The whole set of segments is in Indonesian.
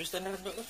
standar untuk lo.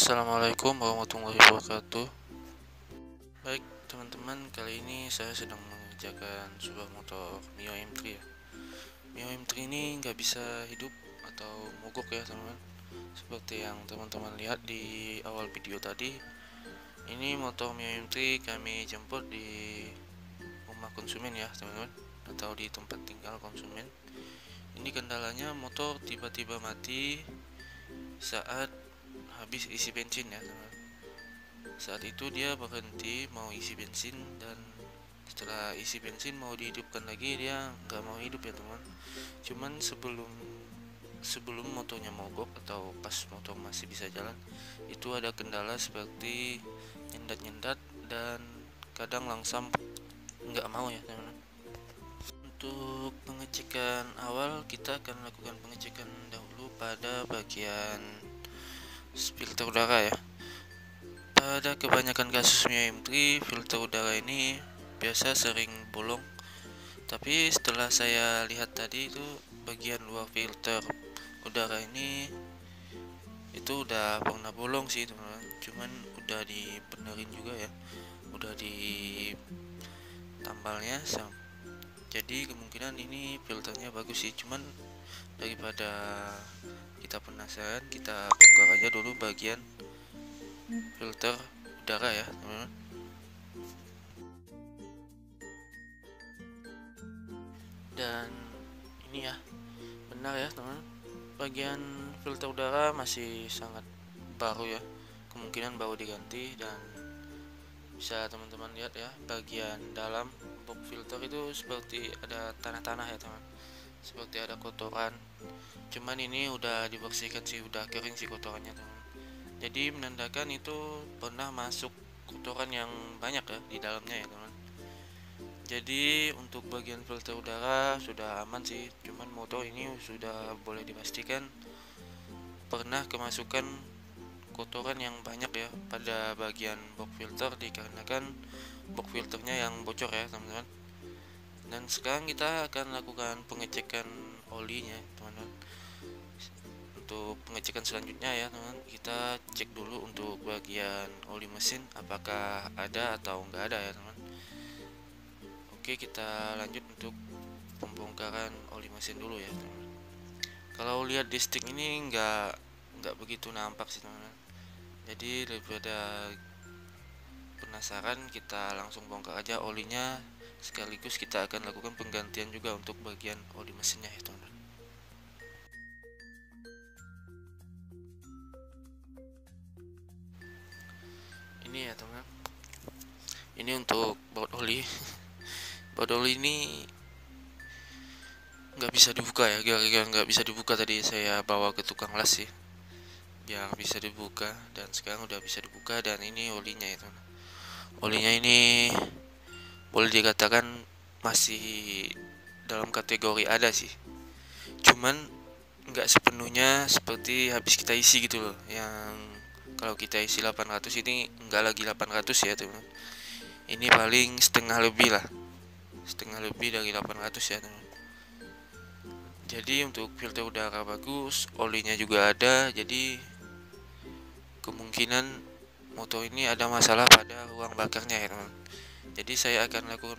Assalamualaikum warahmatullahi wabarakatuh. Baik teman-teman, kali ini saya sedang mengerjakan sebuah motor Mio M3 ya. Mio M3 ini nggak bisa hidup atau mogok ya teman-teman. Seperti yang teman-teman lihat di awal video tadi, ini motor Mio M3 kami jemput di rumah konsumen ya teman-teman, atau di tempat tinggal konsumen. Ini kendalanya, motor tiba-tiba mati saat habis isi bensin ya teman. Saat itu dia berhenti mau isi bensin, dan setelah isi bensin mau dihidupkan lagi dia nggak mau hidup ya teman. Cuman sebelum motornya mogok atau pas motor masih bisa jalan, itu ada kendala seperti nyendat-nyendat dan kadang langsam nggak mau ya teman. Untuk pengecekan awal, kita akan lakukan pengecekan dahulu pada bagian filter udara ya. Pada kebanyakan kasus Mio M3, filter udara ini biasa sering bolong. Tapi setelah saya lihat tadi, itu bagian luar filter udara ini itu udah pernah bolong sih teman-teman. Cuman udah dibenerin juga ya, udah ditambalnya. Jadi kemungkinan ini filternya bagus sih. Cuman daripada kita penasaran, kita bongkar aja dulu bagian filter udara ya teman-teman. Dan ini ya, benar ya teman-teman, bagian filter udara masih sangat baru ya, kemungkinan baru diganti. Dan bisa teman-teman lihat ya, bagian dalam box filter itu seperti ada tanah-tanah ya teman, seperti ada kotoran. Cuman ini udah dibersihkan sih, udah kering sih kotorannya teman. Jadi menandakan itu pernah masuk kotoran yang banyak ya di dalamnya ya teman. Jadi untuk bagian filter udara sudah aman sih. Cuman motor ini sudah boleh dipastikan pernah kemasukan kotoran yang banyak ya pada bagian box filter, dikarenakan box filternya yang bocor ya teman-teman. Dan sekarang kita akan lakukan pengecekan olinya teman-teman. Untuk pengecekan selanjutnya ya teman, kita cek dulu untuk bagian oli mesin apakah ada atau enggak ada ya teman. Oke, kita lanjut untuk pembongkaran oli mesin dulu ya teman. Kalau lihat di stick ini nggak begitu nampak sih teman. Jadi daripada penasaran, kita langsung bongkar aja olinya, sekaligus kita akan lakukan penggantian juga untuk bagian oli mesinnya ya teman. Ini ya teman, ini untuk baut oli. Baut oli ini nggak bisa dibuka ya, gara-gara nggak bisa dibuka tadi saya bawa ke tukang las sih biar bisa dibuka, dan sekarang udah bisa dibuka. Dan ini olinya ya teman. Olinya ini boleh dikatakan masih dalam kategori ada sih, cuman nggak sepenuhnya seperti habis kita isi gitu loh. Yang kalau kita isi 800, ini nggak lagi 800 ya teman. Ini paling setengah lebih lah, setengah lebih dari 800 ya teman. Jadi untuk filter udara bagus, olinya juga ada. Jadi kemungkinan motor ini ada masalah pada ruang bakarnya ya teman. Jadi saya akan lakukan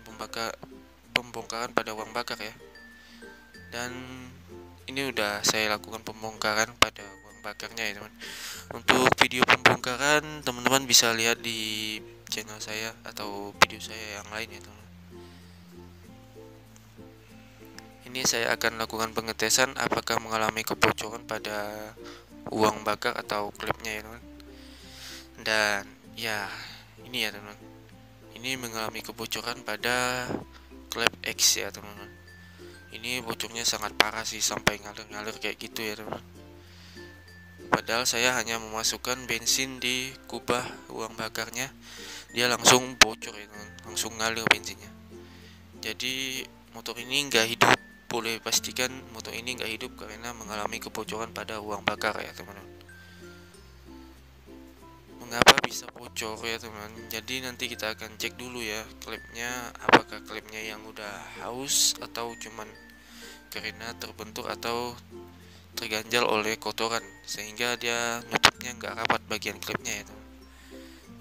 pembongkaran pada ruang bakar ya. Dan ini udah saya lakukan pembongkaran pada ruang bakarnya ya teman. Untuk video pembongkaran teman-teman bisa lihat di channel saya atau video saya yang lain ya teman. Ini saya akan lakukan pengetesan apakah mengalami kebocoran pada ruang bakar atau klepnya ya teman. Dan ya, ini ya teman, ini mengalami kebocoran pada klep X ya teman-teman. Ini bocornya sangat parah sih, sampai ngalir-ngalir kayak gitu ya teman-teman. Padahal saya hanya memasukkan bensin di kubah uang bakarnya, dia langsung bocor ya teman, langsung ngalir bensinnya. Jadi motor ini nggak hidup, boleh pastikan motor ini nggak hidup karena mengalami kebocoran pada uang bakar ya teman-teman. Mengapa bisa bocor ya teman? Jadi nanti kita akan cek dulu ya klepnya, apakah klepnya yang udah haus atau cuman karena terbentur atau terganjal oleh kotoran sehingga dia nutupnya nggak rapat bagian klepnya ya teman.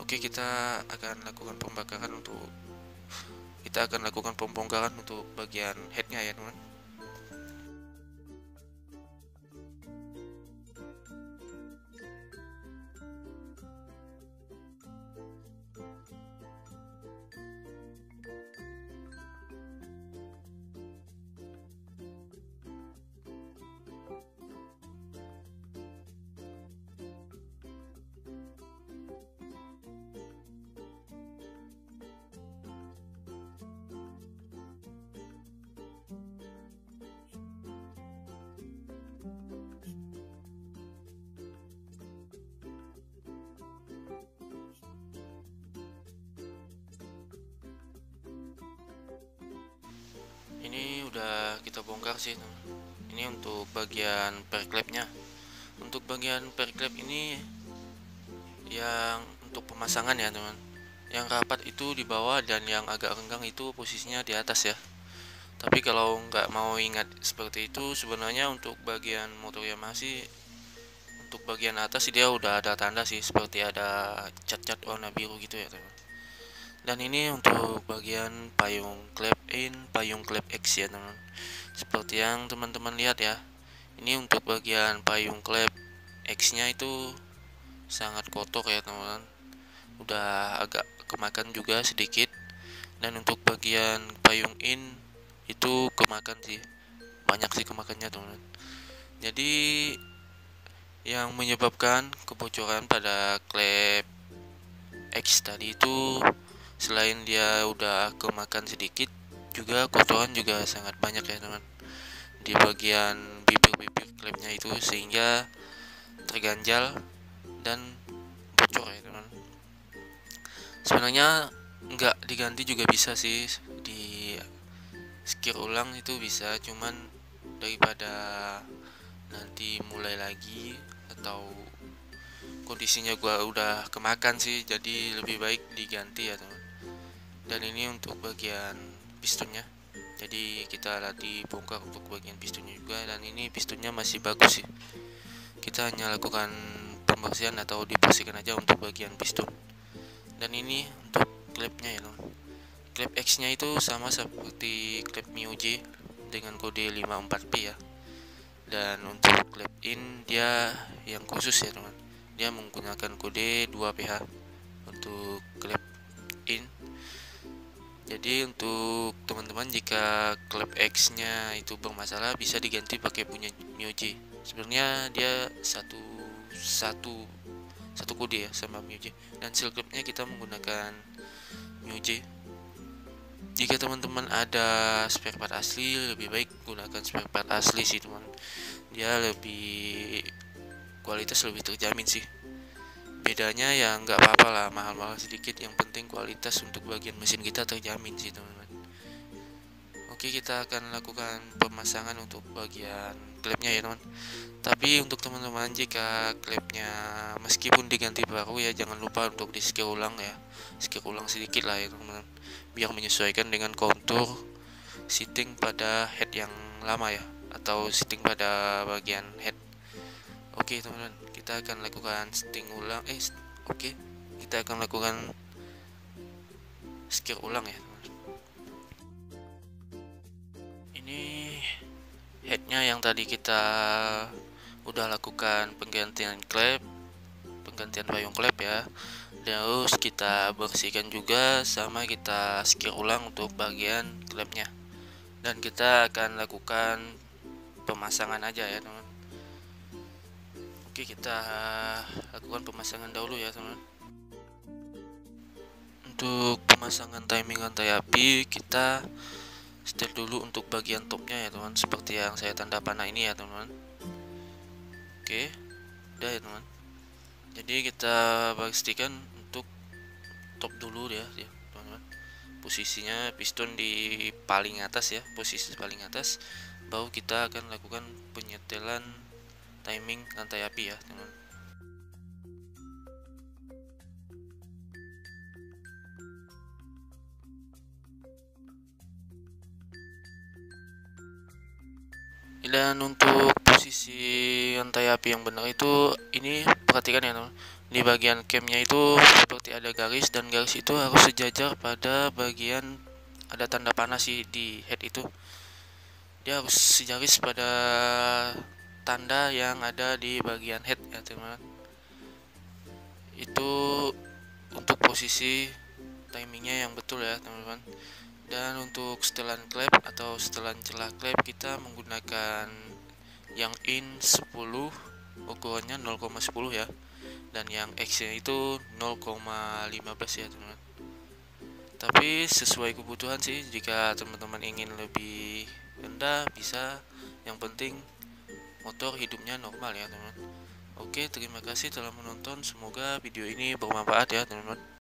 Oke, kita akan lakukan pembongkaran untuk bagian headnya ya teman. Ini udah kita bongkar sih teman. Ini untuk bagian perklepnya. Untuk bagian perklep ini yang untuk pemasangan ya teman, yang rapat itu di bawah dan yang agak renggang itu posisinya di atas ya. Tapi kalau nggak mau ingat seperti itu, sebenarnya untuk bagian motor Yamaha, untuk bagian atas dia udah ada tanda sih, seperti ada cat-cat warna biru gitu ya teman. Dan ini untuk bagian payung klep in, payung klep X ya teman, seperti yang teman-teman lihat ya. Ini untuk bagian payung klep X nya itu sangat kotor ya teman-teman, udah agak kemakan juga sedikit. Dan untuk bagian payung in itu kemakan sih, banyak sih kemakannya teman-teman. Jadi yang menyebabkan kebocoran pada klep X tadi itu selain dia udah kemakan sedikit, juga kotoran juga sangat banyak ya teman di bagian bibir-bibir klepnya itu, sehingga terganjal dan bocor ya teman. Sebenarnya nggak diganti juga bisa sih, di skir ulang itu bisa, cuman daripada nanti mulai lagi atau kondisinya gua udah kemakan sih, jadi lebih baik diganti ya teman. Dan ini untuk bagian pistonnya, jadi kita latih bongkar untuk bagian pistonnya juga. Dan ini pistonnya masih bagus sih, kita hanya lakukan pembersihan atau dibersihkan aja untuk bagian piston. Dan ini untuk klepnya ya teman, klep X nya itu sama seperti klep Mio J dengan kode 54P ya. Dan untuk klep in dia yang khusus ya teman, dia menggunakan kode 2PH untuk klep in. Jadi untuk teman-teman, jika klep X nya itu bermasalah bisa diganti pakai punya Mio J. Sebenarnya dia satu kode ya sama Mio J, dan seal klipnya kita menggunakan Mio J. Jika teman-teman ada spare part asli, lebih baik gunakan spare part asli sih teman, dia lebih kualitas lebih terjamin sih. Bedanya ya nggak apa-apa lah, mahal-mahal sedikit, yang penting kualitas untuk bagian mesin kita terjamin sih teman-teman. Oke, kita akan lakukan pemasangan untuk bagian klepnya ya teman. Tapi untuk teman-teman, jika klepnya meskipun diganti baru ya, jangan lupa untuk di skir ulang ya, skir ulang sedikit lah ya teman-teman, biar menyesuaikan dengan kontur seating pada head yang lama ya, atau seating pada bagian head. Oke teman-teman, kita akan lakukan seating ulang. Oke, kita akan lakukan skir ulang ya teman. Ini headnya yang tadi kita udah lakukan penggantian klep, penggantian payung klep ya. Terus kita bersihkan juga, sama kita skir ulang untuk bagian klepnya. Dan kita akan lakukan pemasangan aja ya teman. Oke, kita lakukan pemasangan dahulu ya teman. Untuk pemasangan timing rantai api, kita setel dulu untuk bagian topnya ya teman, seperti yang saya tanda panah ini ya teman. Oke, udah ya teman. Jadi kita pastikan untuk top dulu ya teman-teman. Posisinya piston di paling atas ya, posisi paling atas. Baru kita akan lakukan penyetelan timing rantai api ya teman. Dan untuk posisi rantai api yang benar itu, ini perhatikan ya teman. Di bagian camnya itu seperti ada garis, dan garis itu harus sejajar pada bagian ada tanda panah sih di head itu. Dia harus sejaris pada tanda yang ada di bagian head ya teman. Itu untuk posisi timingnya yang betul ya teman-teman. Dan untuk setelan klep atau setelan celah klep, kita menggunakan yang in 10, ukurannya 0,10 ya, dan yang X nya itu 0,15 ya teman-teman. Tapi sesuai kebutuhan sih, jika teman-teman ingin lebih rendah bisa, yang penting motor hidupnya normal ya teman-teman. Oke, terima kasih telah menonton, semoga video ini bermanfaat ya teman-teman.